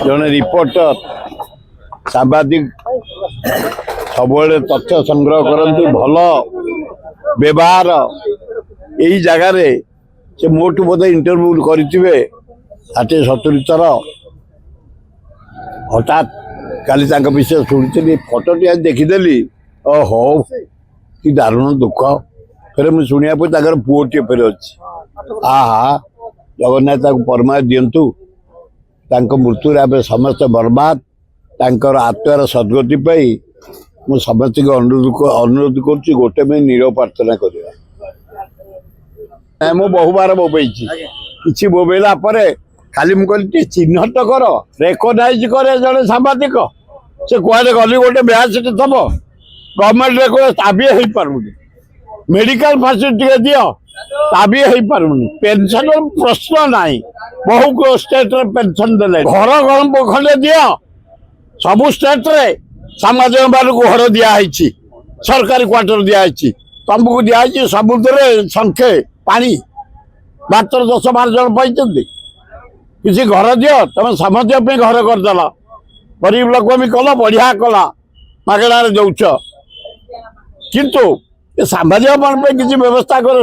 जड़े रिपोर्टर सांबादिक सब तथ्य संग्रह करती भल व्यवहार यही जगार से मोटू बोधे इंटरव्यू करेंगे 60-70 थर हठात काली विषय शुणी फटोटी आज देखीदेली हो कि दारुण दुख फिर मुझे शुणा पुओटे फिर अच्छी आहा जगन्नाथ परमा दिंतु मृत्यु आम समस्त बर्बाद तांकर आत्मार सद्गति पाई मु समस्त अनुरोध कर गोटे में नीरव प्रार्थना करवा मु बहुबार बोबई कि बोबेला खाली मुझे चिन्हट कर रेकग्नाइज करे जड़े सांबादिक से कहे गली गोटे ब्याज थब गवर्नमेंट रे ताबी हो पारुनी मेडिकल फैसिलिटी दियो ताबी हो पारुनी पेंशन प्रश्न ना बहु स्टेट रे पेंशन देले घर खंडे दियो सबु स्टेट रे सामाजिक बार को घर दिखाई सरकारी क्वार्टर दिखाई तमको दिखाई समुद्र संख्ये पानी मात्र 10-12 जन पाई किसी घर दियो तुम समझ घर करदेल गरीब लोक भी कल बढ़िया कला मागणार दौच किंतु सामाजिक किसी व्यवस्था कर